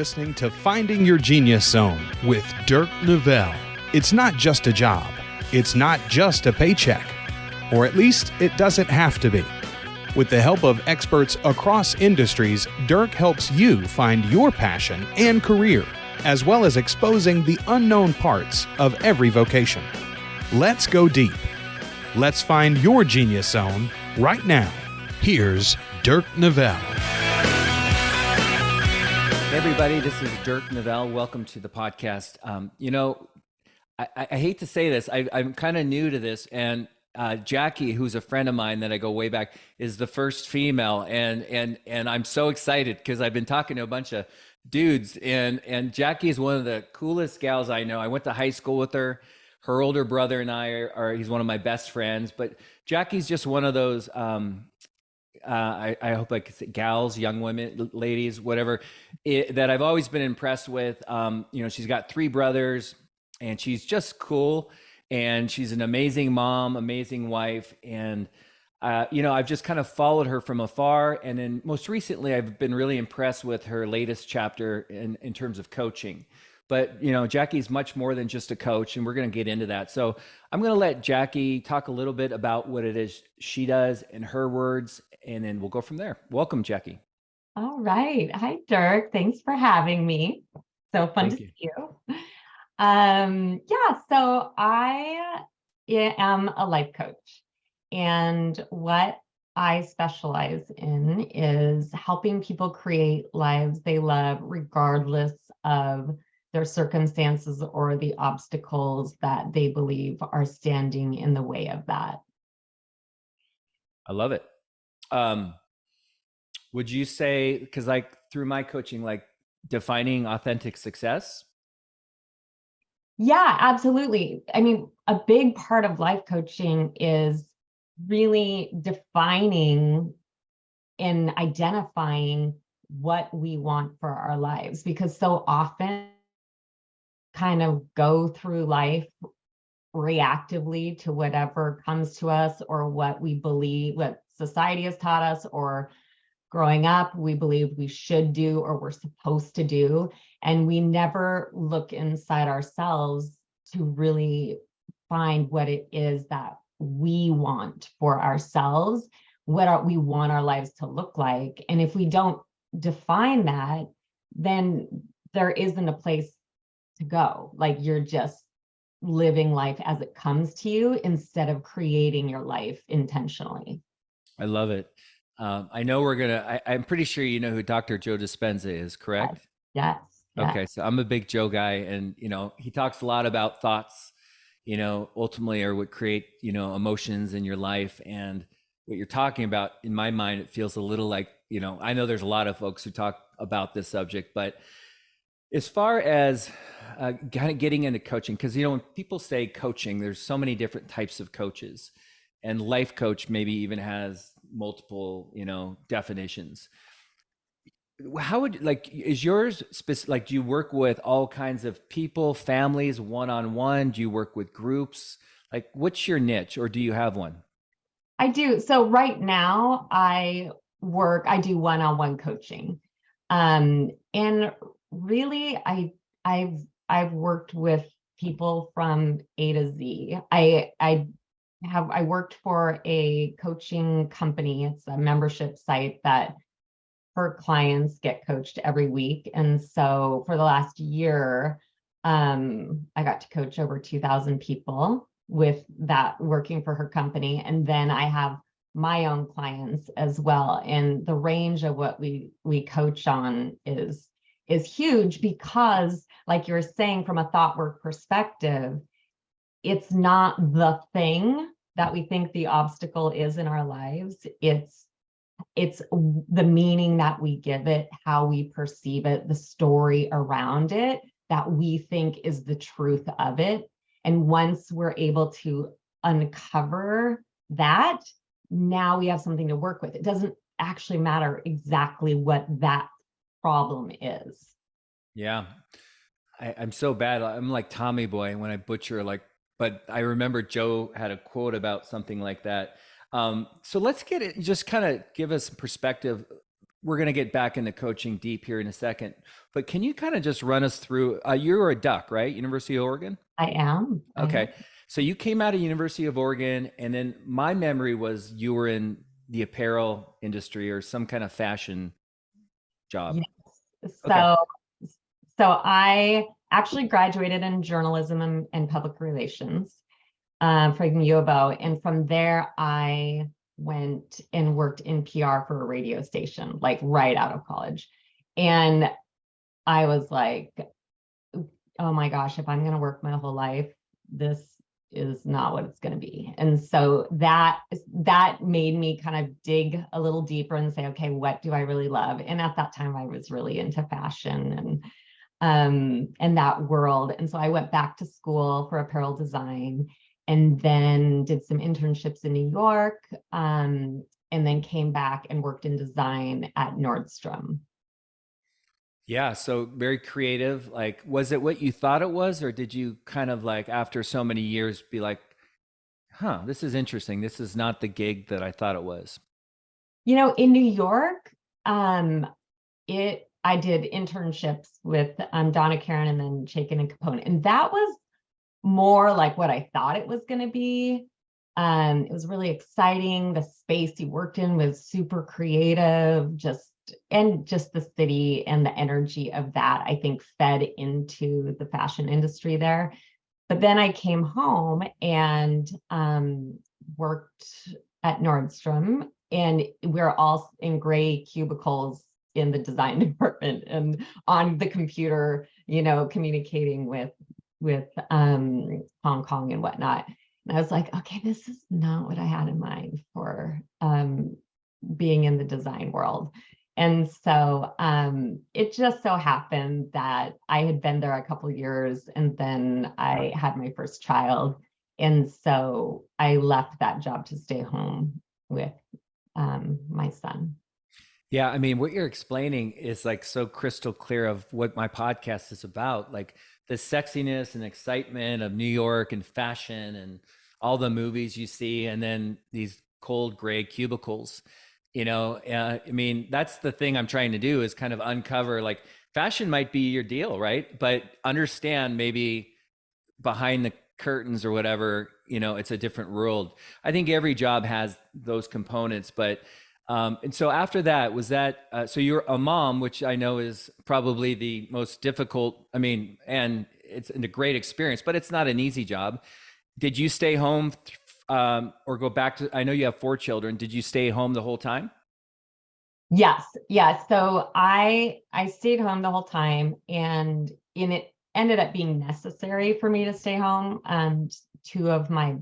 listening to Finding Your Genius Zone with Dirk Nevelle. It's not just a job. It's not just a paycheck. Or at least it doesn't have to be. With the help of experts across industries, Dirk helps you find your passion and career, as well as exposing the unknown parts of every vocation. Let's go deep. Let's find your genius zone right now. Here's Dirk Nevelle. Hey everybody, this is Dirk Nevelle. Welcome to the podcast. I hate to say this. I'm kind of new to this, and Jackie, who's a friend of mine that I go way back, is the first female, and I'm so excited because I've been talking to a bunch of dudes, and Jackie is one of the coolest gals I know. I went to high school with her. Her older brother and he's one of my best friends, but Jackie's just one of those. I hope I could say gals, young women, ladies, whatever, that I've always been impressed with. She's got 3 brothers and she's just cool. And she's an amazing mom, amazing wife. And, I've just kind of followed her from afar. And then most recently, I've been really impressed with her latest chapter in terms of coaching. But, Jackie's much more than just a coach, and we're going to get into that. So I'm going to let Jackie talk a little bit about what it is she does in her words, and then we'll go from there. Welcome, Jackie. All right. Hi, Dirk. Thanks for having me. So fun to see you. So I am a life coach, and what I specialize in is helping people create lives they love regardless of their circumstances or the obstacles that they believe are standing in the way of that. I love it. Would you say, because through my coaching, defining authentic success? Yeah, absolutely. I mean, a big part of life coaching is really defining and identifying what we want for our lives, because so often kind of go through life reactively to whatever comes to us or what we believe, what society has taught us, or growing up, we believe we should do or we're supposed to do. And we never look inside ourselves to really find what it is that we want for ourselves, we want our lives to look like. And if we don't define that, then there isn't a place to go. Like, you're just living life as it comes to you instead of creating your life intentionally. I love it. I know I'm pretty sure you know who Dr. Joe Dispenza is, correct? Yes. Okay, so I'm a big Joe guy, and he talks a lot about thoughts, ultimately are what create, emotions in your life. And what you're talking about, in my mind, it feels a little like, I know there's a lot of folks who talk about this subject, but as far as kind of getting into coaching, because when people say coaching, there's so many different types of coaches, and life coach maybe even has multiple definitions. How would is yours specific? Do you work with all kinds of people, families, one-on-one? Do you work with groups? What's your niche, or do you have one? I do. So right now I do one-on-one coaching. And really I've worked with people from A to Z. I worked for a coaching company. It's a membership site that her clients get coached every week. And so for the last year, I got to coach over 2,000 people with that, working for her company. And then I have my own clients as well. And the range of what we coach on is huge, because like you're saying, from a thought work perspective, it's not the thing that we think the obstacle is in our lives. It's the meaning that we give it, how we perceive it, the story around it that we think is the truth of it. And once we're able to uncover that, now we have something to work with. It doesn't actually matter exactly what that problem is. Yeah. I'm so bad. I'm like Tommy Boy when I butcher, but I remember Joe had a quote about something like that. So let's get it, just kind of give us perspective we're going to get back into coaching deep here in a second, but can you kind of just run us through, you're a Duck, right? University of Oregon? I am. Okay. So you came out of University of Oregon, and then my memory was you were in the apparel industry or some kind of fashion job. Yes. Okay. So I actually graduated in journalism and public relations from U of O. And from there, I went and worked in PR for a radio station, like right out of college. And I was like, oh my gosh, if I'm going to work my whole life, this is not what it's going to be. And so that made me kind of dig a little deeper and say, okay, what do I really love? And at that time, I was really into fashion and that world. And so I went back to school for apparel design and then did some internships in New York, and then came back and worked in design at Nordstrom. Yeah, so very creative. Like, was it what you thought it was, or did you kind of like after so many years be like, huh, this is interesting. This is not the gig that I thought it was. In New York, I did internships with Donna Karan and then Chaikin and Capone, and that was more like what I thought it was going to be. It was really exciting. The space he worked in was super creative, just the city and the energy of that, I think, fed into the fashion industry there. But then I came home and worked at Nordstrom, and we're all in gray cubicles in the design department and on the computer, communicating with Hong Kong and whatnot. And I was like, okay, this is not what I had in mind for being in the design world. And so it just so happened that I had been there a couple of years, and then I had my first child. And so I left that job to stay home with my son. Yeah, I mean, what you're explaining is like so crystal clear of what my podcast is about, like the sexiness and excitement of New York and fashion and all the movies you see, and then these cold gray cubicles. I mean, that's the thing I'm trying to do is kind of uncover, like, fashion might be your deal, right? But understand maybe behind the curtains or whatever, it's a different world. I think every job has those components, but and so after that, was that so you're a mom, which I know is probably the most difficult. I mean, and it's a great experience, but it's not an easy job. Did you stay home or go back to, I know you have 4 children. Did you stay home the whole time? Yes. So I stayed home the whole time, and it ended up being necessary for me to stay home. 2 of my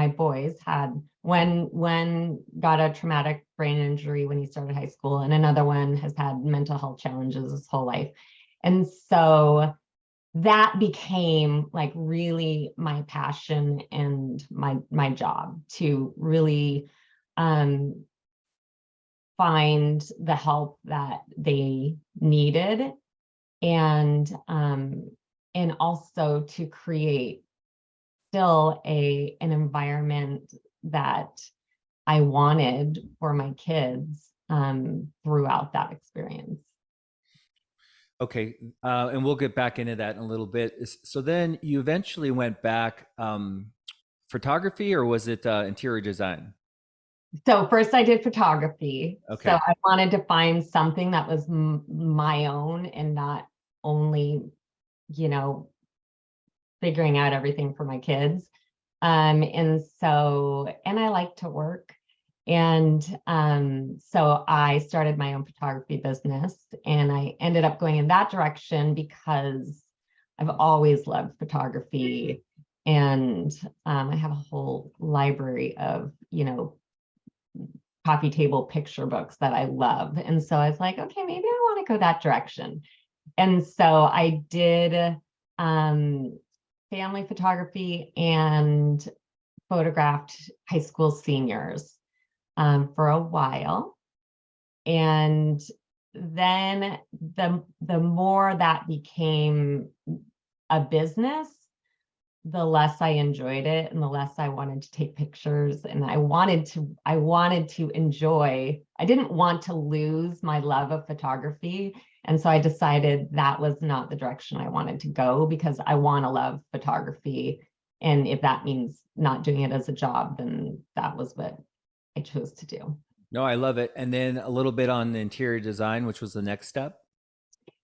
boys had one got a traumatic brain injury when he started high school, and another one has had mental health challenges his whole life. And so that became like really my passion and my job, to really find the help that they needed, and also to create still an environment that I wanted for my kids throughout that experience. Okay, and we'll get back into that in a little bit. So then you eventually went back photography, or was it interior design? So first I did photography. Okay. So I wanted to find something that was my own, and not only, figuring out everything for my kids. And I like to work. And so I started my own photography business, and I ended up going in that direction because I've always loved photography. And I have a whole library of, coffee table picture books that I love. And so I was like, okay, maybe I want to go that direction. And so I did family photography and photographed high school seniors for a while. And then the more that became a business, the less I enjoyed it and the less I wanted to take pictures. And I wanted to enjoy, I didn't want to lose my love of photography. And so I decided that was not the direction I wanted to go, because I want to love photography. And if that means not doing it as a job, then that was what I chose to do. No, I love it. And then a little bit on the interior design, which was the next step.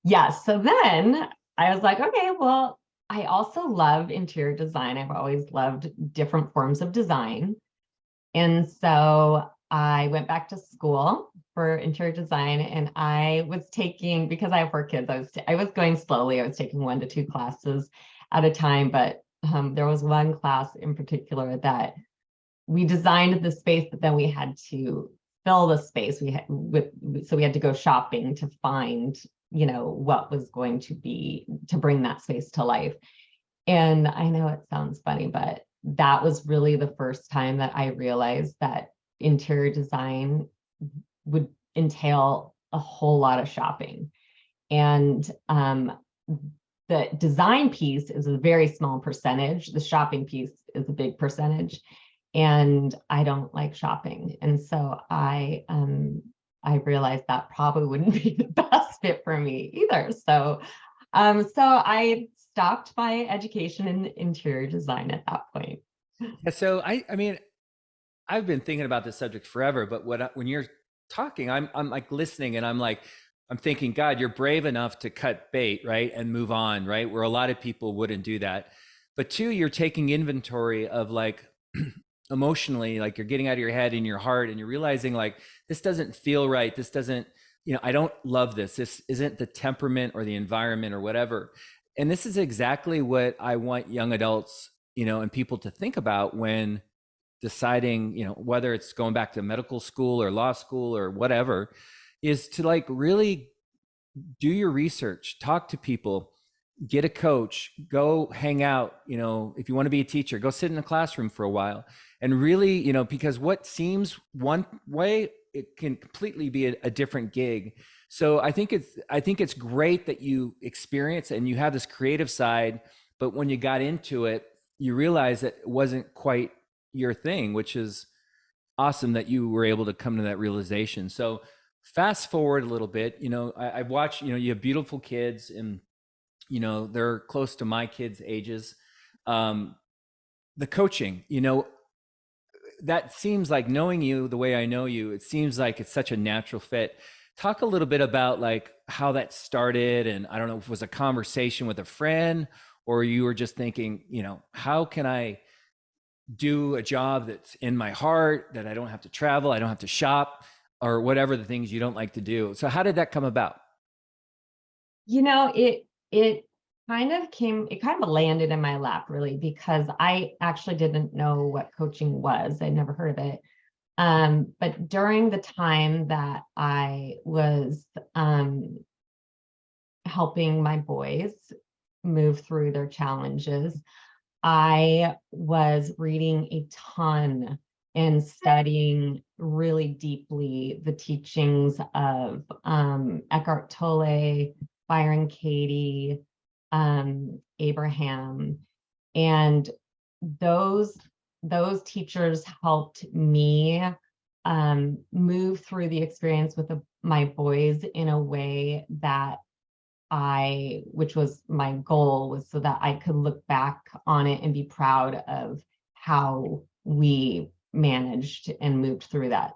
Yes. So then I was like, okay, well, I also love interior design. I've always loved different forms of design. And so I went back to school for interior design, and I was taking, because I have 4 kids, I was going slowly. I was taking 1 to 2 classes at a time, but there was one class in particular that we designed the space, but then we had to fill the space. So we had to go shopping to find, what was going to bring that space to life. And I know it sounds funny, but that was really the first time that I realized that interior design would entail a whole lot of shopping. And the design piece is a very small percentage. The shopping piece is a big percentage. And I don't like shopping. And so I realized that probably wouldn't be the best fit for me either. So I stopped my education in interior design at that point. Yeah, so I mean, I've been thinking about this subject forever, but when you're talking, I'm like listening, and I'm thinking, God, you're brave enough to cut bait, right, and move on, right, where a lot of people wouldn't do that. But 2, you're taking inventory of like emotionally, like you're getting out of your head and your heart, and you're realizing like this doesn't feel right. This doesn't, I don't love this. This isn't the temperament or the environment or whatever. And this is exactly what I want young adults, and people to think about when deciding, whether it's going back to medical school or law school or whatever, is to like really do your research, talk to people, get a coach, go hang out. If you want to be a teacher, go sit in a classroom for a while, and really, because what seems one way, it can completely be a different gig. So I think it's great that you experience and you have this creative side, but when you got into it, you realize that it wasn't quite your thing, which is awesome that you were able to come to that realization. So fast forward a little bit, I've watched, you have beautiful kids, and they're close to my kids' ages. The coaching, that seems like, knowing you the way I know you, it seems like it's such a natural fit. Talk a little bit about like how that started. And I don't know if it was a conversation with a friend, or you were just thinking, how can I do a job that's in my heart, that I don't have to travel, I don't have to shop, or whatever the things you don't like to do. So how did that come about? It kind of landed in my lap, really, because I actually didn't know what coaching was. I'd never heard of it. But during the time that I was helping my boys move through their challenges, I was reading a ton and studying really deeply the teachings of Eckhart Tolle, Byron Katie, Abraham, and those teachers helped me move through the experience with my boys in a way that which was my goal, was so that I could look back on it and be proud of how we managed and moved through that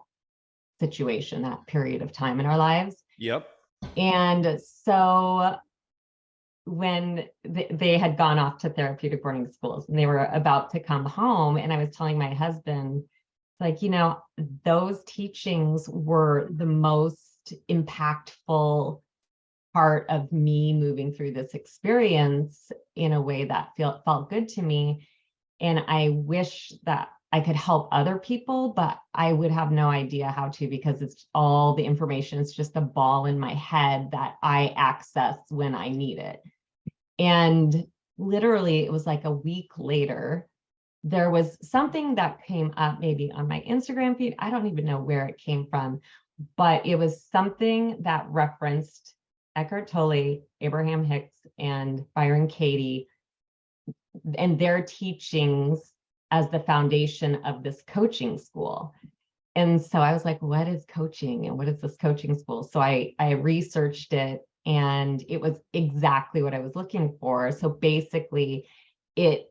situation, that period of time in our lives. Yep. And so when they had gone off to therapeutic boarding schools and they were about to come home, and I was telling my husband, like, those teachings were the most impactful part of me moving through this experience in a way that felt good to me. And I wish that I could help other people, but I would have no idea how to, because it's all the information. It's just a ball in my head that I access when I need it. And literally, it was like a week later, there was something that came up maybe on my Instagram feed. I don't even know where it came from, but it was something that referenced Eckhart Tolle, Abraham Hicks, and Byron Katie and their teachings as the foundation of this coaching school. And so I was like, what is coaching and what is this coaching school? So I researched it, and it was exactly what I was looking for. So basically it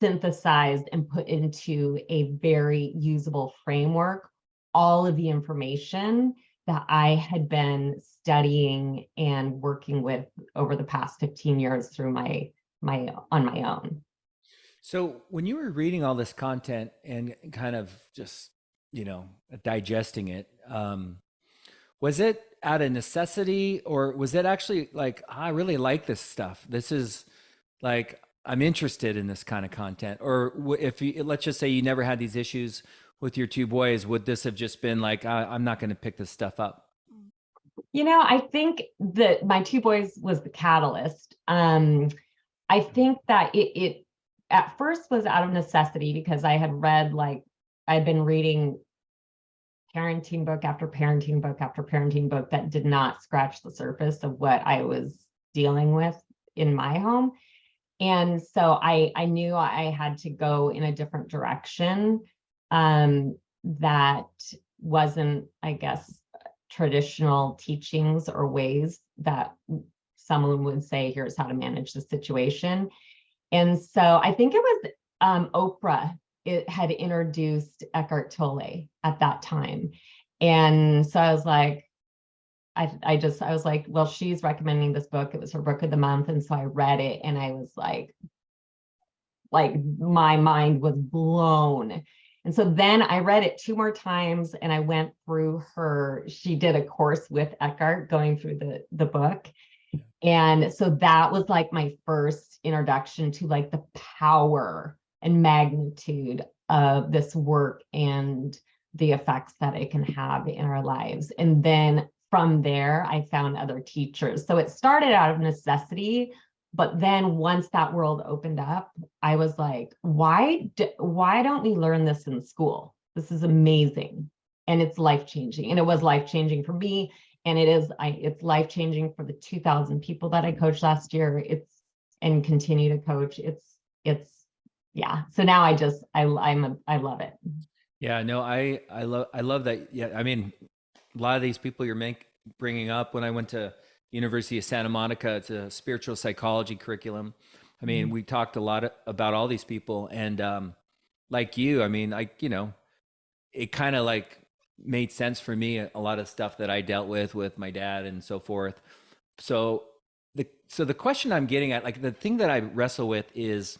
synthesized and put into a very usable framework all of the information that I had been studying and working with over the past 15 years through my on my own. So when you were reading all this content and kind of just, digesting it, was it out of necessity, or was it actually like, I really like this stuff? This is like, I'm interested in this kind of content. Or if you, let's just say you never had these issues with your two boys, would this have just been like, I'm not going to pick this stuff up? I think that my two boys was the catalyst. I think that it at first was out of necessity, because I had read, I'd been reading parenting book after parenting book after parenting book that did not scratch the surface of what I was dealing with in my home. And so I knew I had to go in a different direction, that wasn't, I guess, traditional teachings or ways that someone would say, here's how to manage the situation. And so I think it was Oprah, it had introduced Eckhart Tolle at that time. And so I was like, I was like, well, she's recommending this book. It was her book of the month. And so I read it, and I was like my mind was blown. And so then I read it 2 more times, and I went through she did a course with Eckhart going through the book. And so that was like my first introduction to like the power and magnitude of this work and the effects that it can have in our lives. And then from there, I found other teachers. So it started out of necessity, but then once that world opened up, I was like, why don't we learn this in school? This is amazing. And it's life-changing. And it was life-changing for me. And it's life-changing for the 2,000 people that I coached last year. And continue to coach. Yeah. So now I love it. Yeah, no, I love that. Yeah. I mean, a lot of these people you're bringing up, when I went to University of Santa Monica, it's a spiritual psychology curriculum. I mean, we talked a lot about all these people, and like you, I mean, it kind of like made sense for me, a lot of stuff that I dealt with my dad and so forth. So the question I'm getting at, like the thing that I wrestle with is,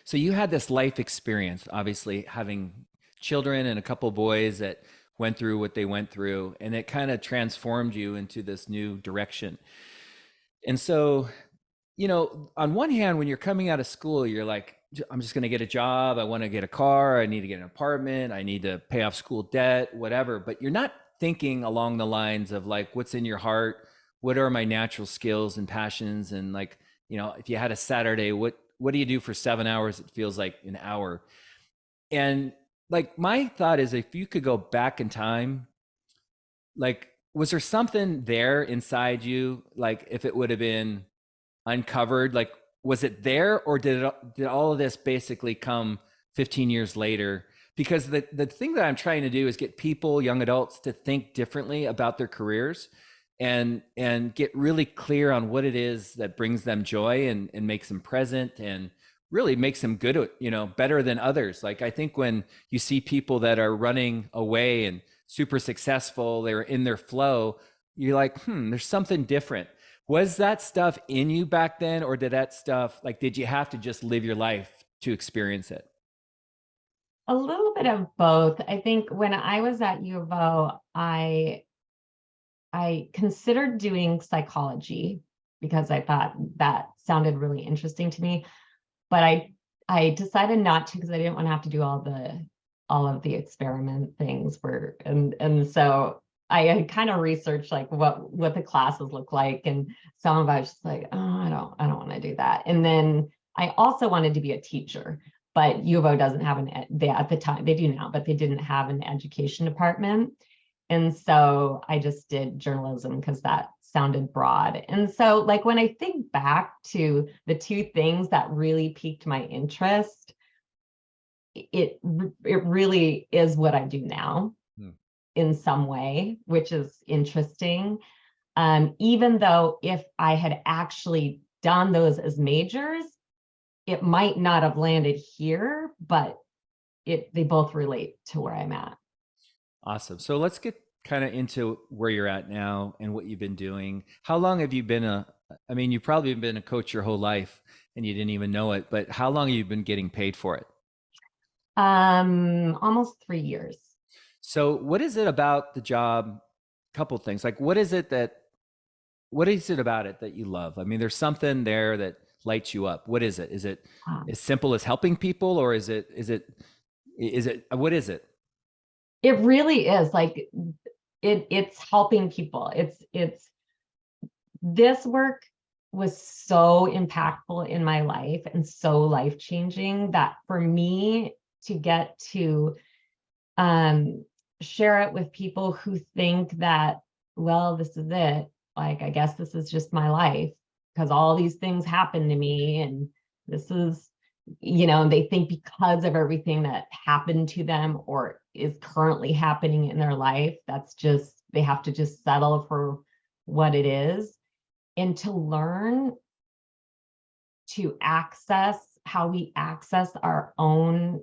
so you had this life experience, obviously having children and a couple boys that went through what they went through, and it kind of transformed you into this new direction. And so, on one hand, when you're coming out of school, you're like, I'm just going to get a job. I want to get a car. I need to get an apartment. I need to pay off school debt, whatever. But you're not thinking along the lines of like, what's in your heart? What are my natural skills and passions? And like, if you had a Saturday, what do you do for 7 hours? It feels like an hour. And like, my thought is, if you could go back in time, like, was there something there inside you? Like, if it would have been uncovered, like, was it there, or did all of this basically come 15 years later? Because the thing that I'm trying to do is get people, young adults, to think differently about their careers, and get really clear on what it is that brings them joy and makes them present and really makes them good, better than others. Like, I think when you see people that are running away and super successful, they're in their flow, you're like, there's something different. Was that stuff in you back then, or did you have to just live your life to experience it? A little bit of both. I think when I was at U of O, I considered doing psychology because I thought that sounded really interesting to me, but I decided not to, because I didn't want to have to do all of the experiment things and so I had kind of researched like what the classes look like, and some of I was just like, oh, I don't want to do that. And then I also wanted to be a teacher, but U of O doesn't have at the time, they do now, but they didn't have an education department. And so I just did journalism because that sounded broad. And so like when I think back to the two things that really piqued my interest, it really is what I do now in some way, which is interesting. Even though if I had actually done those as majors, it might not have landed here, but they both relate to where I'm at. Awesome. So let's get kind of into where you're at now and what you've been doing. How long have you been you've probably been a coach your whole life and you didn't even know it, but how long have you been getting paid for it? Almost 3 years. So what is it about the job? Couple things. Like what is it about it that you love? I mean, there's something there that lights you up. What is it? Is it as simple as helping people, or is it what is it? It really is like it's helping people. It's this work was so impactful in my life and so life-changing that for me to get to share it with people who think that, well, this is it. Like, I guess this is just my life because all these things happen to me. And this is, they think because of everything that happened to them or is currently happening in their life, they have to just settle for what it is. And to learn to access how we access our own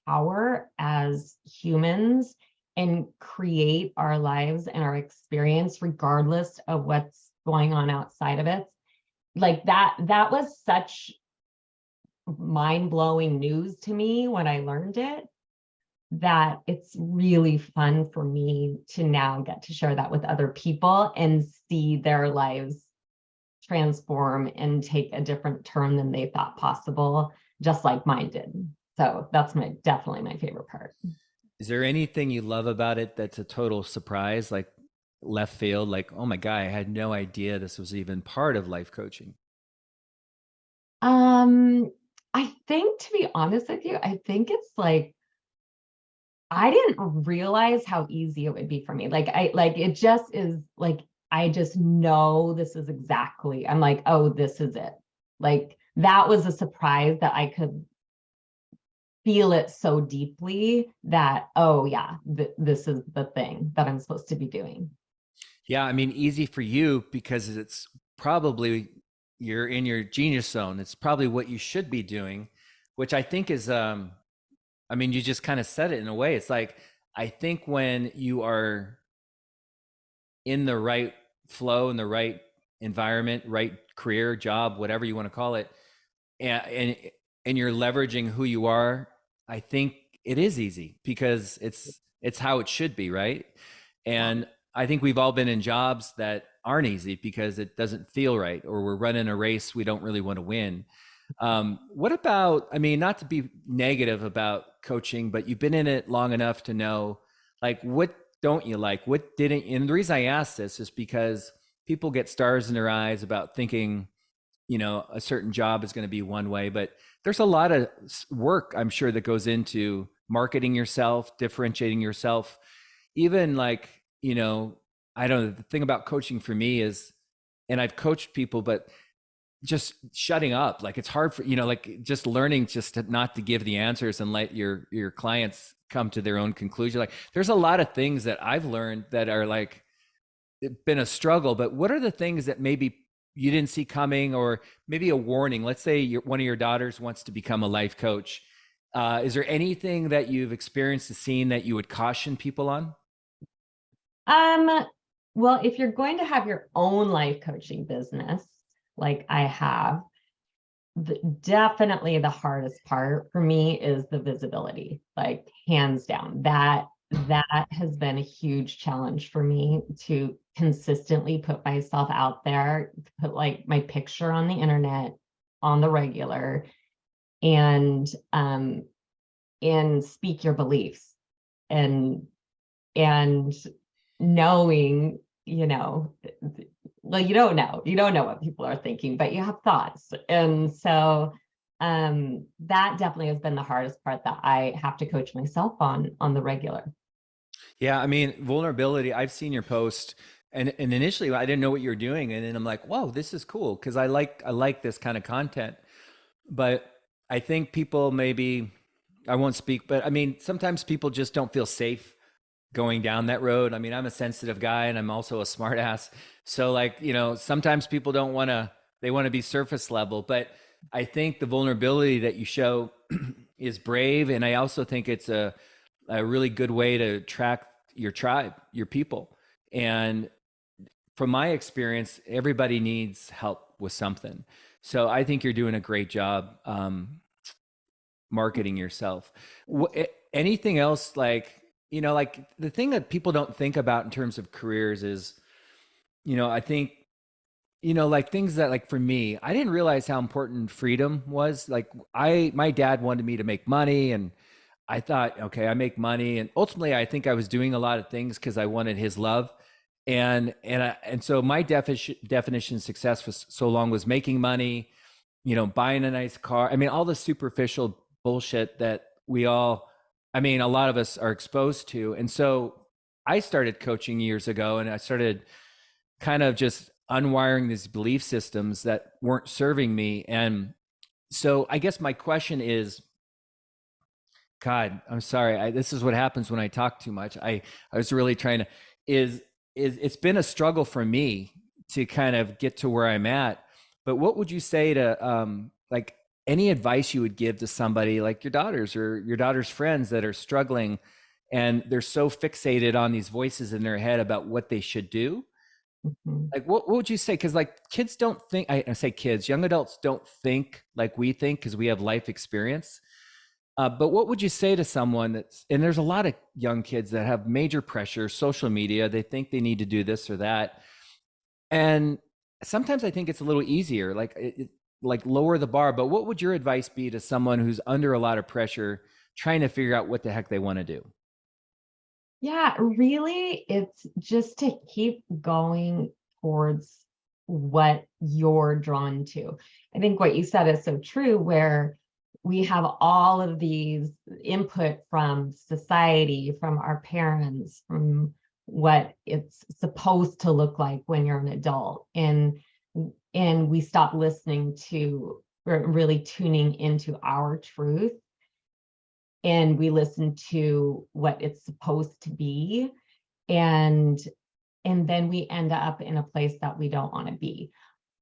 power as humans and create our lives and our experience regardless of what's going on outside of it. Like that was such mind-blowing news to me when I learned it, that it's really fun for me to now get to share that with other people and see their lives transform and take a different turn than they thought possible, just like mine did. So that's definitely my favorite part. Is there anything you love about it that's a total surprise, like left field, like, oh my God, I had no idea this was even part of life coaching? I think, to be honest with you, I think it's like, I didn't realize how easy it would be for me. It just is like, I just know this is exactly, I'm like, oh, this is it. Like that was a surprise that I could feel it so deeply that, oh yeah, this is the thing that I'm supposed to be doing. Yeah. I mean, easy for you because it's probably you're in your genius zone. It's probably what you should be doing, which I think is, you just kind of said it in a way. It's like, I think when you are in the right flow, in the right environment, right career, job, whatever you want to call it, and you're leveraging who you are, I think it is easy because it's how it should be, right? And I think we've all been in jobs that aren't easy because it doesn't feel right, or we're running a race we don't really want to win. What about, not to be negative about coaching, but you've been in it long enough to know, like, what don't you like? What didn't? And the reason I ask this is because people get stars in their eyes about thinking, a certain job is going to be one way, but there's a lot of work, I'm sure, that goes into marketing yourself, differentiating yourself. Even like, I don't know, the thing about coaching for me is, and I've coached people, but just shutting up. Like it's hard for, like just learning just not to give the answers and let your clients come to their own conclusion. Like there's a lot of things that I've learned that are like, been a struggle, but what are the things that maybe you didn't see coming, or maybe a warning? Let's say one of your daughters wants to become a life coach. Is there anything that you've experienced or seen that you would caution people on? Well, if you're going to have your own life coaching business, like I have, definitely the hardest part for me is the visibility, like hands down. That has been a huge challenge for me to consistently put myself out there, put like my picture on the internet on the regular, and speak your beliefs, and knowing, well, you don't know what people are thinking, but you have thoughts. And so that definitely has been the hardest part that I have to coach myself on the regular. Yeah. Vulnerability, I've seen your post, And initially I didn't know what you were doing. And then I'm like, whoa, this is cool. Cause I like this kind of content. But I think people maybe, I won't speak, but I mean, sometimes people just don't feel safe going down that road. I mean, I'm a sensitive guy and I'm also a smart ass. So like, sometimes people don't want to, they want to be surface level, but I think the vulnerability that you show is brave. And I also think it's a really good way to track your tribe, your people. And from my experience, everybody needs help with something. So I think you're doing a great job marketing yourself. Anything else like, like the thing that people don't think about in terms of careers is, I think, like things that like for me, I didn't realize how important freedom was. Like my dad wanted me to make money and I thought, okay, I make money. And ultimately I think I was doing a lot of things because I wanted his love. And so my definition of success for so long was making money, buying a nice car. I mean, all the superficial bullshit that a lot of us are exposed to. And so I started coaching years ago and I started kind of just unwiring these belief systems that weren't serving me. And so I guess my question is, God, I'm sorry. This is what happens when I talk too much. I was really trying to, is it's been a struggle for me to kind of get to where I'm at. But what would you say to like any advice you would give to somebody like your daughters or your daughter's friends that are struggling and they're so fixated on these voices in their head about what they should do? Mhm. Like what would you say? Because like kids don't think, I say kids, young adults don't think like we think because we have life experience. But what would you say to someone and there's a lot of young kids that have major pressure, social media, they think they need to do this or that. And sometimes I think it's a little easier, like lower the bar. But what would your advice be to someone who's under a lot of pressure, trying to figure out what the heck they want to do? Yeah, really, it's just to keep going towards what you're drawn to. I think what you said is so true, where we have all of these input from society, from our parents, from what it's supposed to look like when you're an adult. And we stop listening to or really tuning into our truth, and we listen to what it's supposed to be, and then we end up in a place that we don't want to be.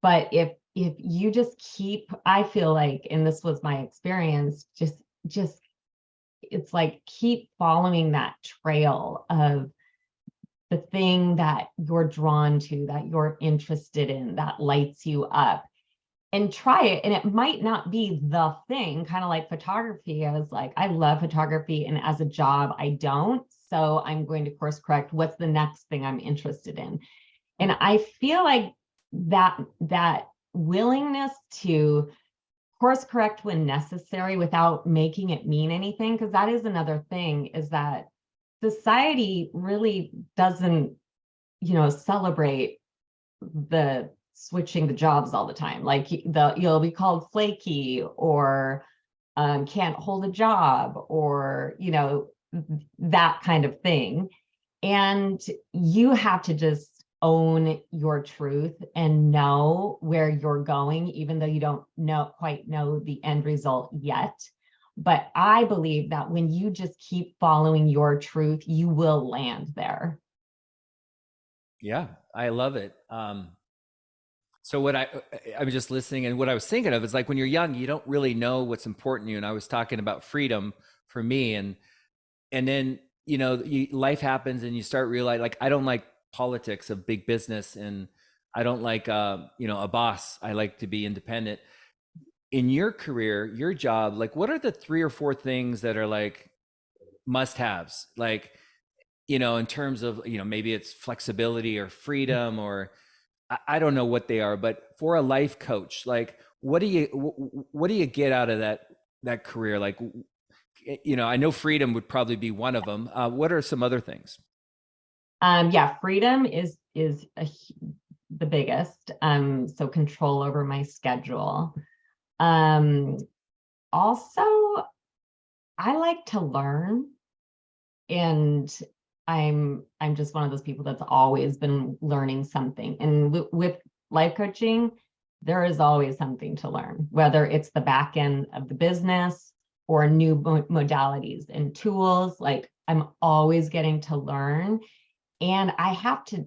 But if you just keep, I feel like, and this was my experience, just it's like keep following that trail of the thing that you're drawn to, that you're interested in, that lights you up, and try it. And it might not be the thing, kind of like photography. I was like, I love photography, and as a job, I don't. So I'm going to course correct. What's the next thing I'm interested in? And I feel like that willingness to course correct when necessary without making it mean anything, because that is another thing, is that society really doesn't, celebrate the switching the jobs all the time. Like you'll be called flaky, or can't hold a job, or that kind of thing. And you have to just own your truth and know where you're going, even though you don't quite know the end result yet. But I believe that when you just keep following your truth, you will land there. Yeah, I love it. So what I was just listening, and what I was thinking of is like when you're young, you don't really know what's important to you. And I was talking about freedom for me, and then life happens, and you start realizing, like, I don't like politics of big business, and I don't like a boss. I like to be independent. In your career, your job, like, what are the 3 or 4 things that are like must-haves? Like, in terms of maybe it's flexibility or freedom, or I don't know what they are, but for a life coach, like, what do you get out of that career? Like, I know freedom would probably be one of them. What are some other things? Yeah, freedom is the biggest. So control over my schedule. Also, I like to learn, and I'm just one of those people that's always been learning something. And with life coaching, there is always something to learn, whether it's the back end of the business or new modalities and tools. Like, I'm always getting to learn, and I have to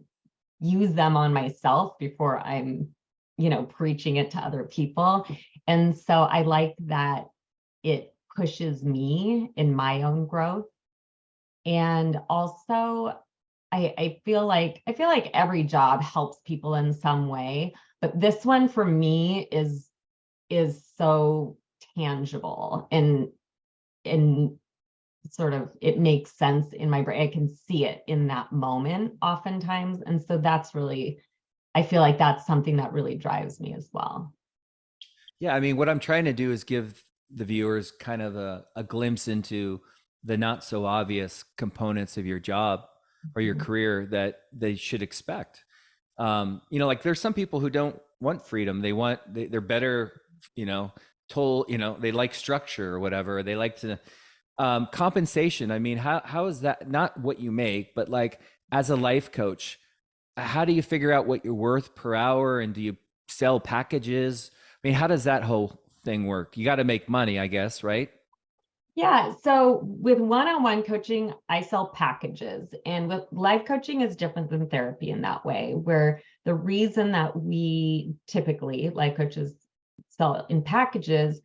use them on myself before I'm, preaching it to other people. And so I like that it pushes me in my own growth. And also, I feel like every job helps people in some way, but this one for me is so tangible, and sort of, it makes sense in my brain. I can see it in that moment oftentimes. And so I feel like that's something that really drives me as well. Yeah, I mean, what I'm trying to do is give the viewers kind of a glimpse into the not so obvious components of your job or your career that they should expect. Like there's some people who don't want freedom. They're better, told, they like structure or whatever. They like to, compensation. I mean, how is that not what you make, but like as a life coach, how do you figure out what you're worth per hour? And do you sell packages? I mean, how does that whole thing work? You got to make money, I guess, right? Yeah. So with one-on-one coaching, I sell packages, and with life coaching is different than therapy in that way, where the reason that we typically, life coaches, sell in packages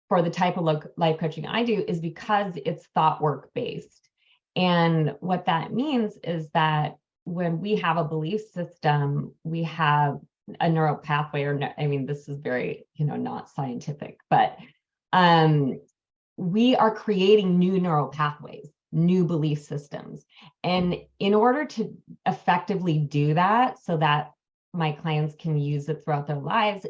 for the type of life coaching I do is because it's thought work based. And what that means is that when we have a belief system, we have a neural pathway, I mean, this is very, not scientific, but we are creating new neural pathways, new belief systems. And in order to effectively do that so that my clients can use it throughout their lives,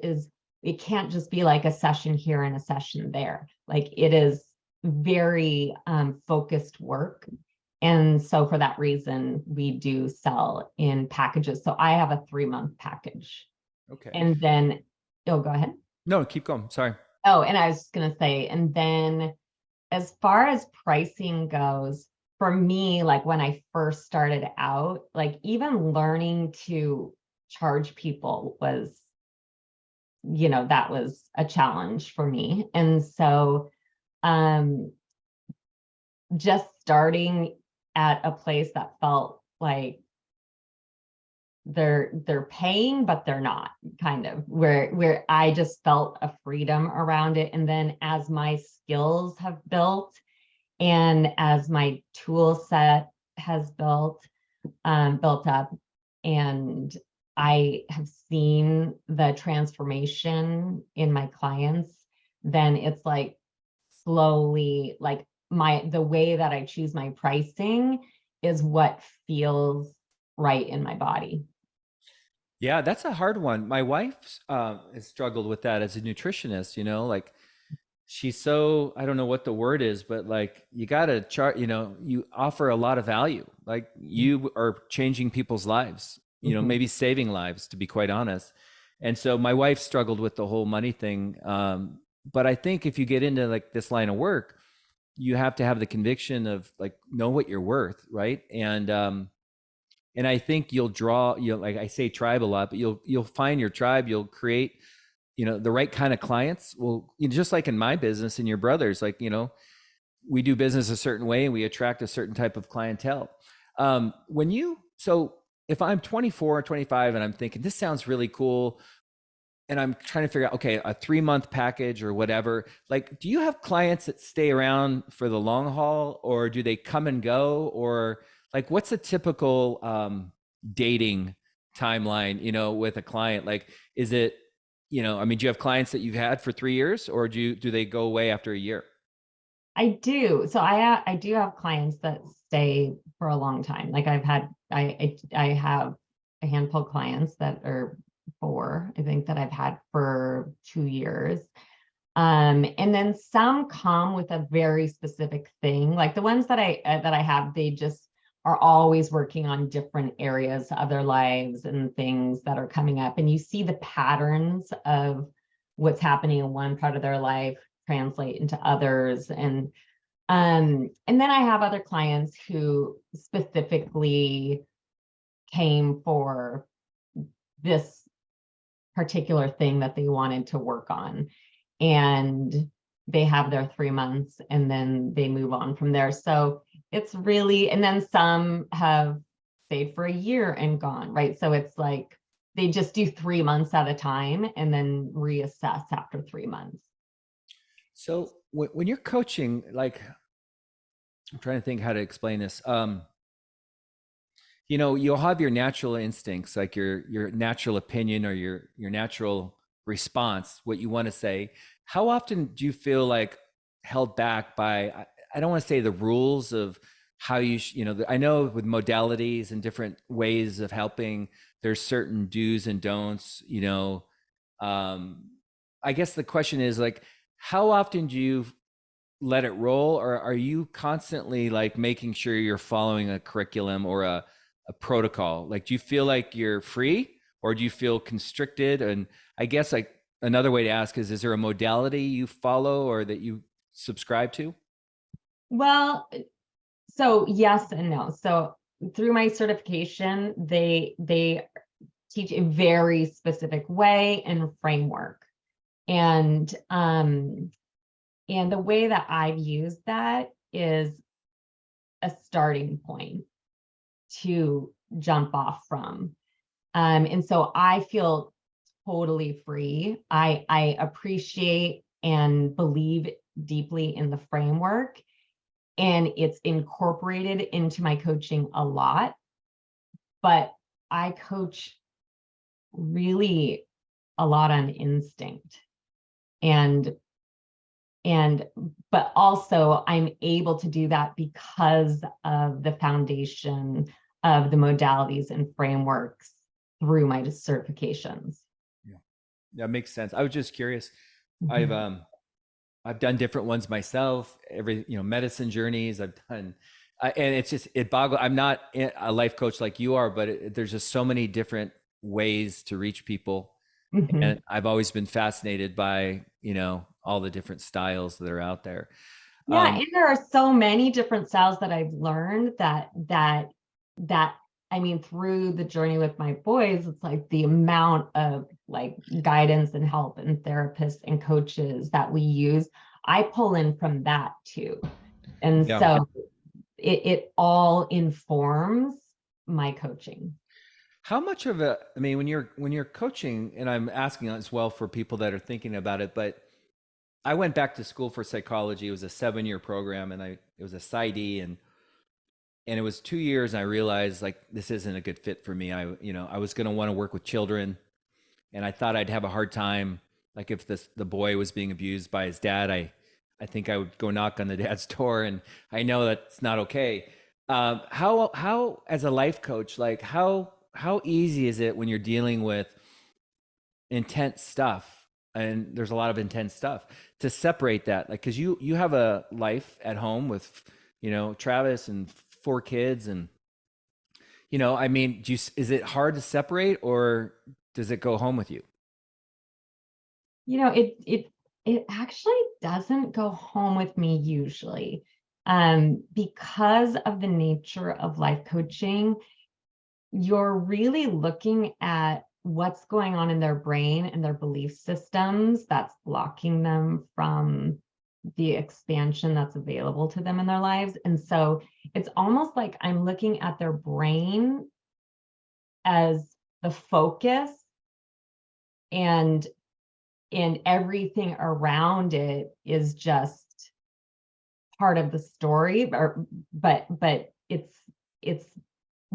it can't just be like a session here and a session there. Like, it is very focused work. And so for that reason, we do sell in packages. So I have a 3-month package. Okay. And then, go ahead. No, keep going. Sorry. Oh, and I was just going to say, and then as far as pricing goes, for me, like when I first started out, like even learning to charge people was, that was a challenge for me. And so just starting at a place that felt like they're paying, but they're not, kind of, where I just felt a freedom around it. And then as my skills have built and as my tool set has built up, and I have seen the transformation in my clients, then it's like slowly, like the way that I choose my pricing is what feels right in my body. Yeah, that's a hard one. My wife has struggled with that as a nutritionist, like she's so, I don't know what the word is, but like you got to chart, you offer a lot of value. Like you are changing people's lives, maybe saving lives, to be quite honest. And so my wife struggled with the whole money thing. But I think if you get into like this line of work, you have to have the conviction of like, know what you're worth. Right. And I think you'll like I say tribe a lot, but you'll find your tribe, you'll create, the right kind of clients. Well, just like in my business and your brother's, like, we do business a certain way and we attract a certain type of clientele. So if I'm 24 or 25 and I'm thinking, this sounds really cool, and I'm trying to figure out, okay, a 3-month package or whatever, like, do you have clients that stay around for the long haul, or do they come and go? Or like, what's a typical dating timeline, with a client? Like, is it, I mean, do you have clients that you've had for 3 years, or do they go away after a year? I do. So I do have clients that stay for a long time. Like I have a handful of clients that are 4, I think, that I've had for 2 years. And then some come with a very specific thing. Like the ones that I have, they just are always working on different areas of their lives and things that are coming up. And you see the patterns of what's happening in one part of their life translate into others. And And then I have other clients who specifically came for this particular thing that they wanted to work on. And they have their 3 months and then they move on from there. So it's really, and then some have stayed for a year and gone, right? So it's like they just do 3 months at a time and then reassess after 3 months. So when you're coaching, like, I'm trying to think how to explain this. You'll have your natural instincts, like your natural opinion or your natural response, what you want to say. How often do you feel like held back by, I don't want to say the rules of how I know with modalities and different ways of helping, there's certain do's and don'ts, I guess the question is like, how often do you let it roll, or are you constantly like making sure you're following a curriculum or a protocol? Like, do you feel like you're free or do you feel constricted? And I guess like another way to ask is there a modality you follow or that you subscribe to? Well, so yes and no. So through my certification, they teach a very specific way and framework. And the way that I've used that is a starting point to jump off from. And so I feel totally free. I appreciate and believe deeply in the framework, and it's incorporated into my coaching a lot. But I coach really a lot on instinct. But also I'm able to do that because of the foundation of the modalities and frameworks through my certifications. Yeah, that makes sense. I was just curious. Mm-hmm. I've done different ones myself. Medicine journeys I've done, and it boggles. I'm not a life coach like you are, but there's just so many different ways to reach people, Mm-hmm. and I've always been fascinated by all the different styles that are out there. Yeah, and there are so many different styles that I've learned that I mean, through the journey with my boys, it's like the amount of like guidance and help and therapists and coaches that we use, I pull in from that too. And Yeah. so it all informs my coaching. How much of I mean, when you're coaching, and I'm asking as well for people that are thinking about it, but I went back to school for psychology. It was a 7-year program, and it was a PsyD, and it was 2 years. And I realized like this isn't a good fit for me. I was going to want to work with children, and I thought I'd have a hard time. Like if the boy was being abused by his dad, I think I would go knock on the dad's door, and I know that's not okay. How as a life coach, like how easy is it when you're dealing with intense stuff, and there's a lot of intense stuff, to separate that, like, because you have a life at home with Travis and 4 kids, and I mean, is it hard to separate, or does it go home with you? It actually doesn't go home with me usually, because of the nature of life coaching. You're really looking at what's going on in their brain and their belief systems that's blocking them from the expansion that's available to them in their lives. And so it's almost like I'm looking at their brain as the focus, and everything around it is just part of the story, but it's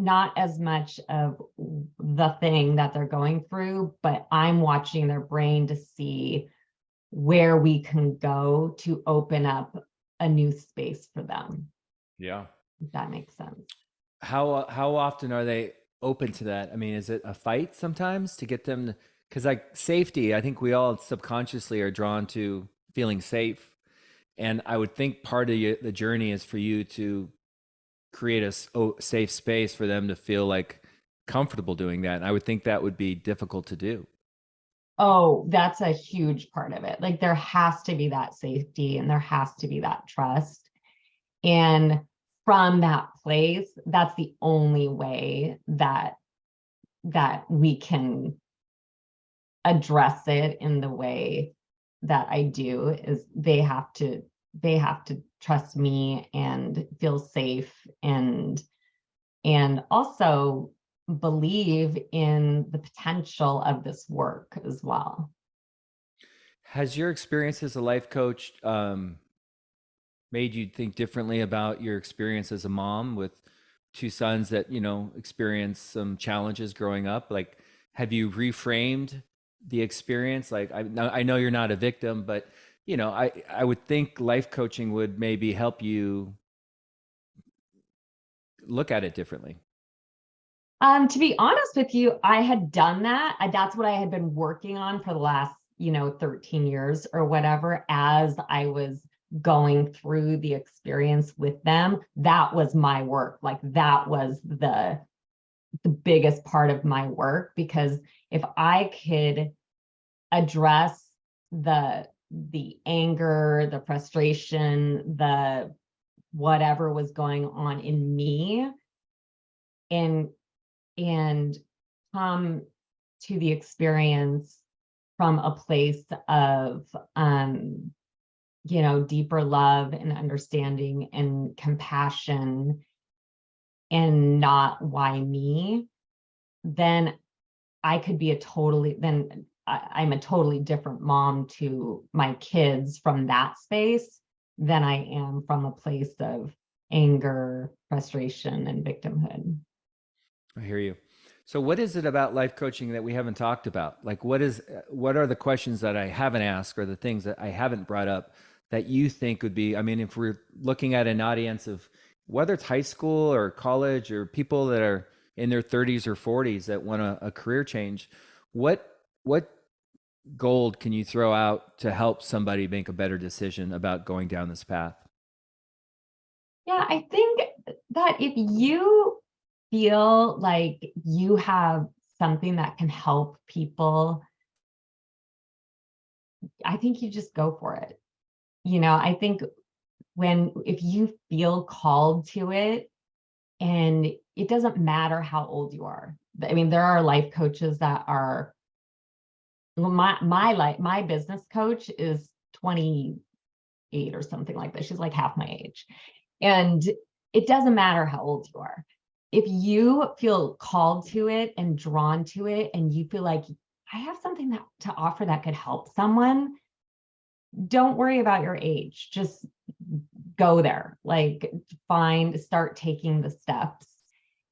not as much of the thing that they're going through, but I'm watching their brain to see where we can go to open up a new space for them. Yeah. If that makes sense. How often are they open to that? I mean, is it a fight sometimes to get them because like safety, I think we all subconsciously are drawn to feeling safe. And I would think part of the journey is for you to create a safe space for them to feel like comfortable doing that. And I would think that would be difficult to do. Oh, that's a huge part of it. Like there has to be that safety and there has to be that trust. And from that place, that's the only way that we can address it in the way that I do, is they have to trust me and feel safe, and also believe in the potential of this work as well. Has your experience as a life coach made you think differently about your experience as a mom with two sons that, experienced some challenges growing up? Like, have you reframed the experience? Like, I know you're not a victim, but I would think life coaching would maybe help you look at it differently. To be honest with you, I had done that. That's what I had been working on for the last, 13 years or whatever, as I was going through the experience with them. That was my work. Like, that was the biggest part of my work, because if I could address the anger, the frustration, the whatever was going on in me, and come to the experience from a place of deeper love and understanding and compassion, and not why me, then I'm a totally different mom to my kids from that space than I am from a place of anger, frustration, and victimhood. I hear you. So what is it about life coaching that we haven't talked about? Like, what are the questions that I haven't asked, or the things that I haven't brought up that you think would be, I mean, if we're looking at an audience of whether it's high school or college, or people that are in their 30s or 40s that want a career change, what gold can you throw out to help somebody make a better decision about going down this path? Yeah, I think that if you feel like you have something that can help people, I think you just go for it. I think if you feel called to it, and it doesn't matter how old you are. I mean, there are life coaches that are, my business coach is 28 or something like that. She's like half my age. And it doesn't matter how old you are. If you feel called to it and drawn to it, and you feel like I have something to offer that could help someone, don't worry about your age. Just go there. Like, start taking the steps,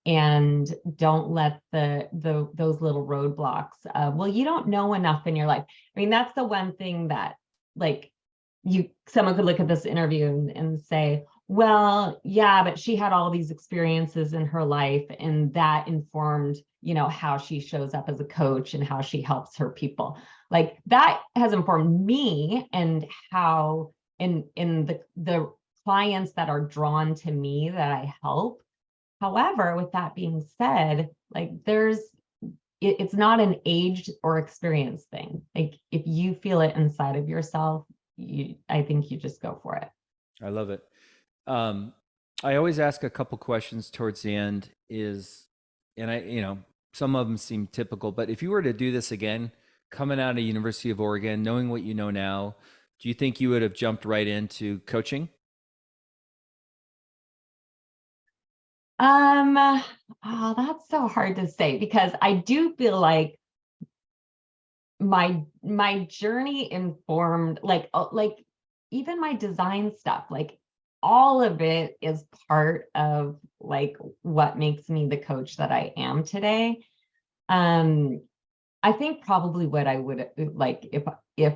and don't let those little roadblocks well, you don't know enough in your life. I mean, that's the one thing that, like, someone could look at this interview and say, well, yeah, but she had all these experiences in her life, and that informed, how she shows up as a coach and how she helps her people. Like, that has informed me, and how in the clients that are drawn to me that I help. However, with that being said, like, it's not an age or experience thing. Like, if you feel it inside of yourself, I think you just go for it. I love it. I always ask a couple questions towards the end, and some of them seem typical, but if you were to do this again, coming out of University of Oregon, knowing what you know now, do you think you would have jumped right into coaching? Oh, that's so hard to say, because I do feel like my journey informed, like, even my design stuff, like, all of it is part of, like, what makes me the coach that I am today. I think probably what I would like, if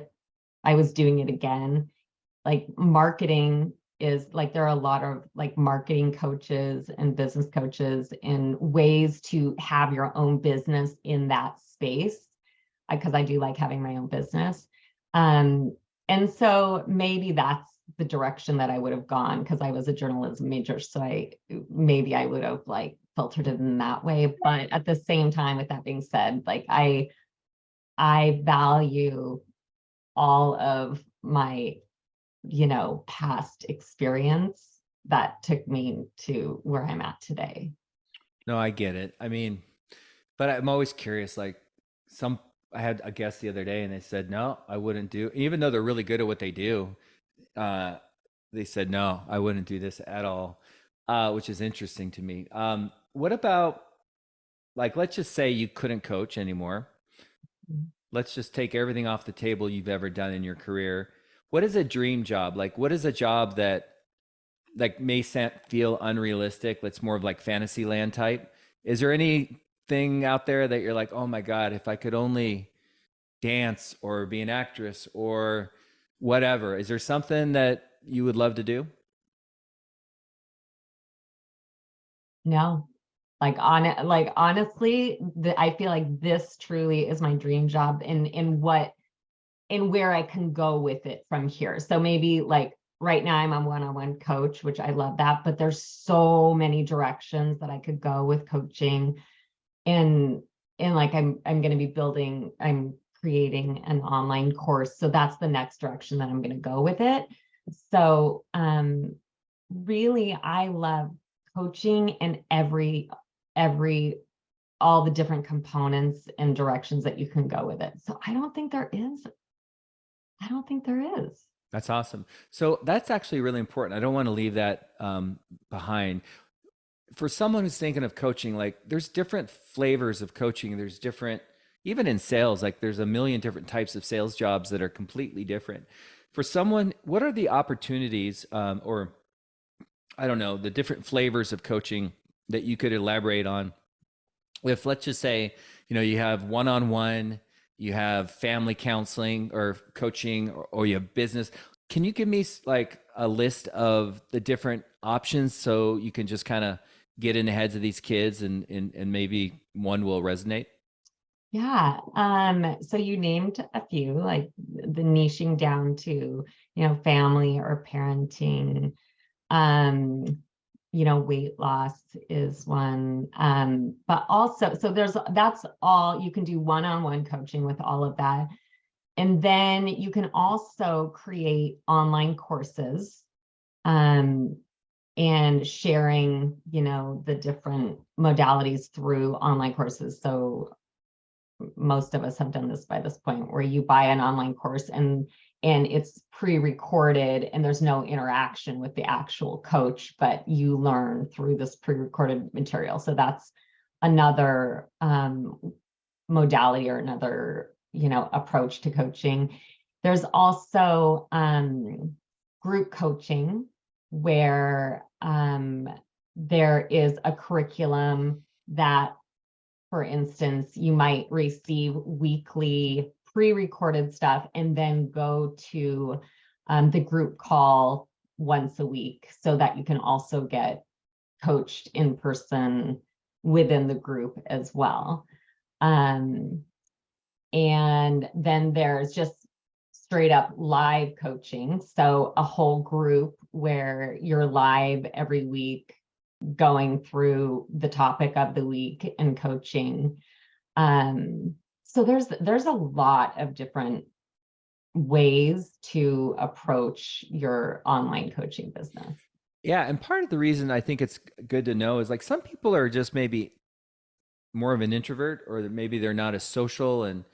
I was doing it again, like, marketing is, like, there are a lot of, like, marketing coaches and business coaches, and ways to have your own business in that space, because I do like having my own business. And so maybe that's the direction that I would have gone, because I was a journalism major. So maybe I would have, like, filtered it in that way. But at the same time, with that being said, like, I value all of my, past experience. that took me to where I'm at today. No, I get it. I mean, but I'm always curious. Like I had a guest the other day, and they said, "No, I wouldn't do." Even though they're really good at what they do, uh, they said, "No, I wouldn't do this at all," which is interesting to me. What about, like, let's just say you couldn't coach anymore. Let's just take everything off the table you've ever done in your career. What is a dream job? Like, what is a job that like may feel unrealistic? That's more of like fantasy land type. Is there anything out there that you're like, oh my God, if I could only dance or be an actress or whatever? Is there something that you would love to do? No, honestly, I feel like this truly is my dream job in where I can go with it from here. So maybe like right now I'm a one-on-one coach, which I love that, but there's so many directions that I could go with coaching. And like I'm going to be I'm creating an online course. So that's the next direction that I'm going to go with it. So really I love coaching and all the different components and directions that you can go with it. So I don't think there is. That's awesome. So that's actually really important. I don't want to leave that behind. For someone who's thinking of coaching, like there's different flavors of coaching. There's different, even in sales, like there's a million different types of sales jobs that are completely different. For someone, what are the opportunities or I don't know, the different flavors of coaching that you could elaborate on? If let's just say, you have one-on-one, you have family counseling or coaching, or you have business. Can you give me like a list of the different options so you can just kind of get in the heads of these kids and maybe one will resonate? Yeah. So you named a few, like the niching down to, family or parenting. Weight loss is one. But also, so that's all you can do one-on-one coaching with all of that. And then you can also create online courses, and sharing, the different modalities through online courses. So most of us have done this by this point, where you buy an online course and it's pre-recorded and there's no interaction with the actual coach, but you learn through this pre-recorded material. So that's another modality or another, approach to coaching. There's also group coaching, where there is a curriculum that, for instance, you might receive weekly pre-recorded stuff and then go to the group call once a week, so that you can also get coached in person within the group as well. And then there's just straight up live coaching. So a whole group where you're live every week, going through the topic of the week and coaching. So there's a lot of different ways to approach your online coaching business. Yeah. And part of the reason I think it's good to know is like some people are just maybe more of an introvert, or maybe they're not as social, and,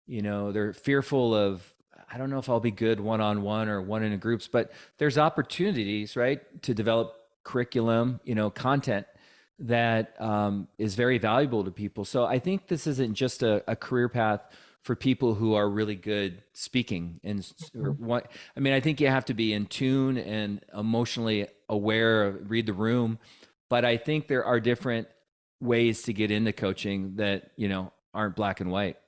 they're fearful of, I don't know if I'll be good one-on-one or one in groups, but there's opportunities, right, to develop curriculum, content that is very valuable to people. So I think this isn't just a career path for people who are really good speaking and what, I mean, I think you have to be in tune and emotionally aware, read the room, but I think there are different ways to get into coaching that, aren't black and white.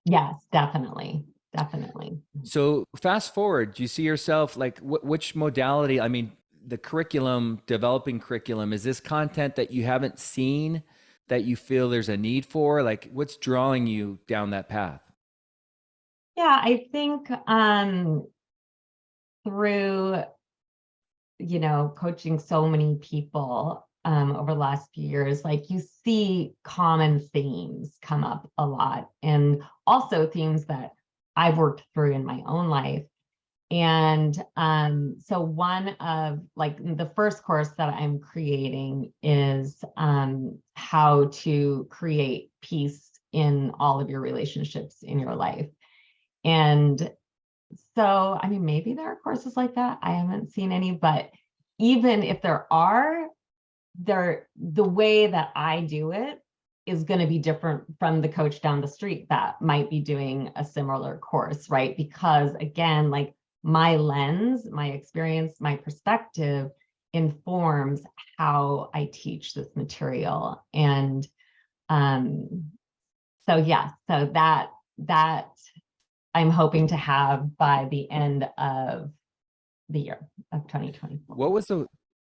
Yes, definitely. Definitely. So fast forward, do you see yourself like which modality? I mean, the curriculum, developing curriculum, is this content that you haven't seen that you feel there's a need for? Like what's drawing you down that path? Yeah, I think through, coaching so many people over the last few years, like you see common themes come up a lot, and also themes that I've worked through in my own life. And so one of like the first course that I'm creating is how to create peace in all of your relationships in your life. And so, I mean, maybe there are courses like that. I haven't seen any, but even if there are, the way that I do it is going to be different from the coach down the street that might be doing a similar course, right? Because again, like my lens, my experience, my perspective informs how I teach this material. And so yeah, so that I'm hoping to have by the end of the year of 2024. What was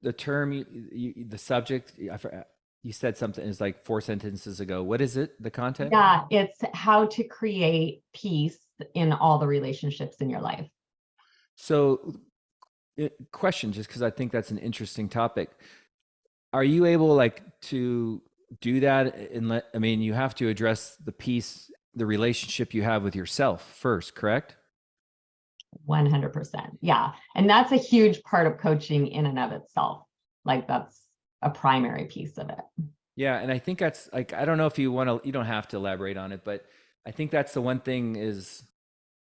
the term the subject? You said something. It's like 4 sentences ago. What is it? The content? Yeah, it's how to create peace in all the relationships in your life. So, question, just because I think that's an interesting topic. Are you able like to do that? I mean, you have to address the peace, the relationship you have with yourself first, correct? 100%. Yeah. And that's a huge part of coaching in and of itself. Like that's a primary piece of it. Yeah. And I think that's like, I don't know if you want to, you don't have to elaborate on it, but I think that's the one thing is,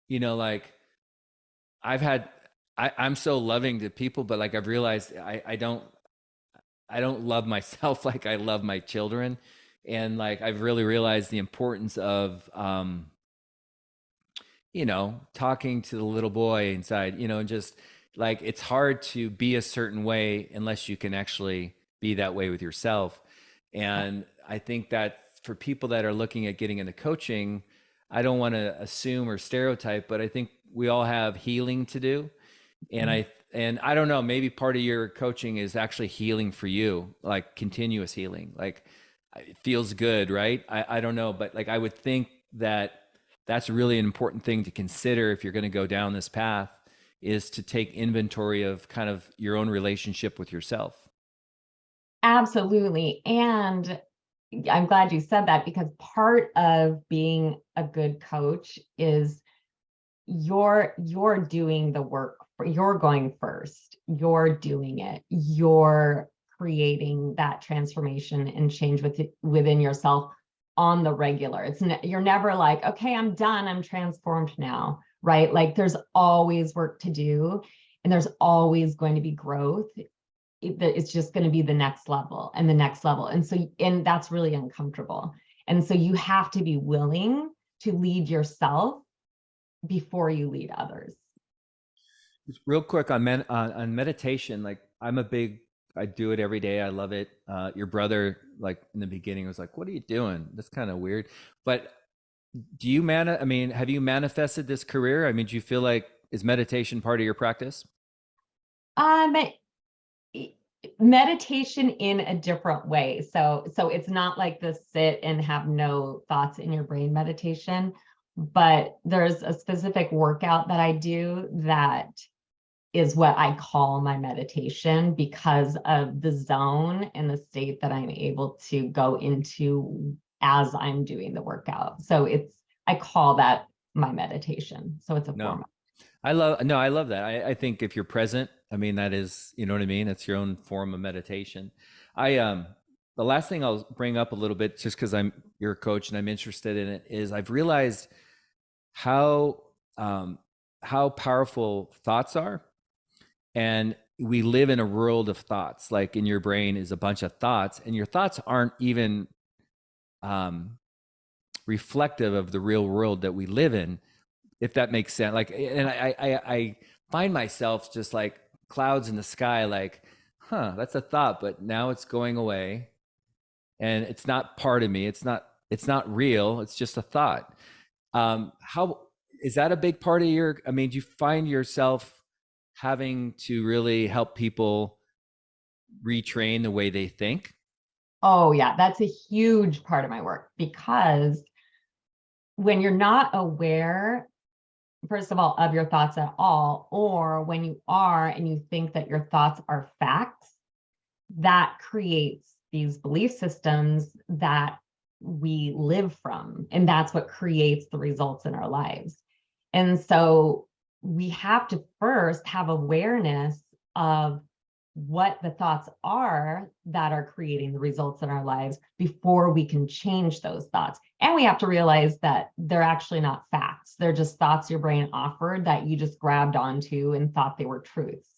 like I'm so loving to people, but like I've realized I don't love myself like I love my children. And like I've really realized the importance of talking to the little boy inside, and just like it's hard to be a certain way unless you can actually be that way with yourself. And I think that for people that are looking at getting into coaching, I don't want to assume or stereotype, but I think we all have healing to do. And I don't know, maybe part of your coaching is actually healing for you, like continuous healing. Like it feels good, right? I don't know, but like I would think that that's really an important thing to consider if you're going to go down this path, is to take inventory of kind of your own relationship with yourself. Absolutely. And I'm glad you said that, because part of being a good coach is you're doing the work. You're going first. You're doing it. You're creating that transformation and change within yourself on the regular. You're never like, okay, I'm done. I'm transformed now, right? Like there's always work to do, and there's always going to be growth. It's just going to be the next level and the next level. And that's really uncomfortable. And so you have to be willing to lead yourself before you lead others. Real quick on meditation, like I do it every day. I love it. Your brother, like in the beginning, was like, "What are you doing? That's kind of weird." But have you manifested this career? I mean, do you feel like, is meditation part of your practice? Meditation in a different way. So it's not like the sit and have no thoughts in your brain meditation, but there's a specific workout that I do that is what I call my meditation, because of the zone and the state that I'm able to go into as I'm doing the workout. So I call that my meditation. So it's a form of. I love that. I think if you're present, I mean, that is, you know what I mean? It's your own form of meditation. The last thing I'll bring up a little bit, just because you're a coach and I'm interested in it, is I've realized how powerful thoughts are. And we live in a world of thoughts. Like in your brain is a bunch of thoughts, and your thoughts aren't even reflective of the real world that we live in, if that makes sense. Like, and I find myself just like clouds in the sky, like, that's a thought, but now it's going away, and it's not part of me. It's not real. It's just a thought. How is that a big part of do you find yourself having to really help people retrain the way they think? Oh yeah, that's a huge part of my work, because when you're not aware, first of all, of your thoughts at all, or when you are and you think that your thoughts are facts, that creates these belief systems that we live from. And that's what creates the results in our lives. And so we have to first have awareness of what the thoughts are that are creating the results in our lives before we can change those thoughts. And we have to realize that they're actually not facts. They're just thoughts your brain offered that you just grabbed onto and thought they were truths.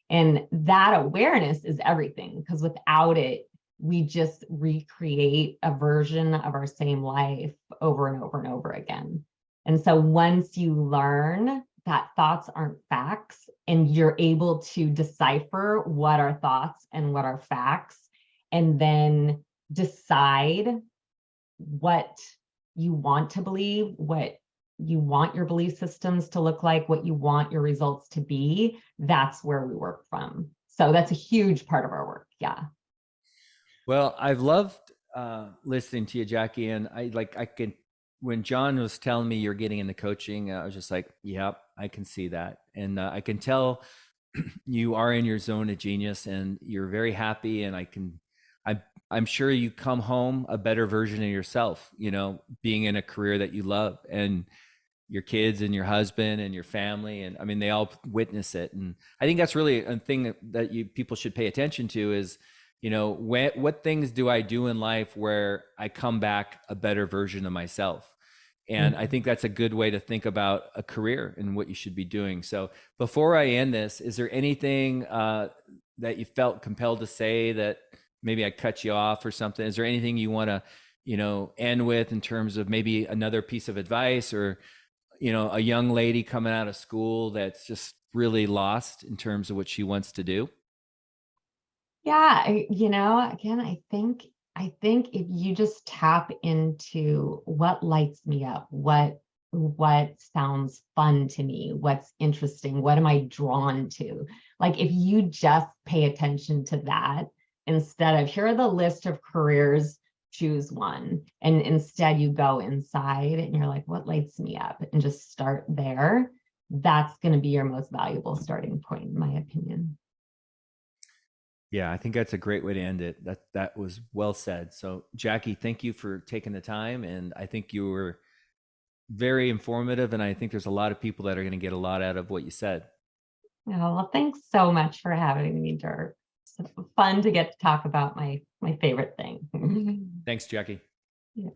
And that awareness is everything, because without it, we just recreate a version of our same life over and over and over again. And so once you learn that thoughts aren't facts, and you're able to decipher what are thoughts and what are facts, and then decide what you want to believe, what you want your belief systems to look like, what you want your results to be, that's where we work from. So that's a huge part of our work. Yeah. Well, I've loved listening to you, Jackie, and I can. When John was telling me you're getting into coaching, I was just like, "Yep, I can see that," and I can tell you are in your zone of genius, and you're very happy. And I'm sure you come home a better version of yourself. You know, being in a career that you love, and your kids and your husband and your family, and I mean, they all witness it. And I think that's really a thing that people should pay attention to is, you know, what things do I do in life where I come back a better version of myself? And I think that's a good way to think about a career and what you should be doing. So before I end this, is there anything that you felt compelled to say that maybe I cut you off or something? Is there anything you want to, you know, end with in terms of maybe another piece of advice, or, you know, a young lady coming out of school that's just really lost in terms of what she wants to do? Yeah, you know, again, I think if you just tap into what lights me up, what sounds fun to me, what's interesting, what am I drawn to? Like if you just pay attention to that instead of here are the list of careers, choose one. And instead you go inside and you're like, what lights me up? And just start there. That's going to be your most valuable starting point, in my opinion. Yeah, I think that's a great way to end it. That was well said. So, Jackie, thank you for taking the time, and I think you were very informative, and I think there's a lot of people that are going to get a lot out of what you said. Oh, well, thanks so much for having me, Dirk. It's fun to get to talk about my favorite thing. Thanks, Jackie. Yeah.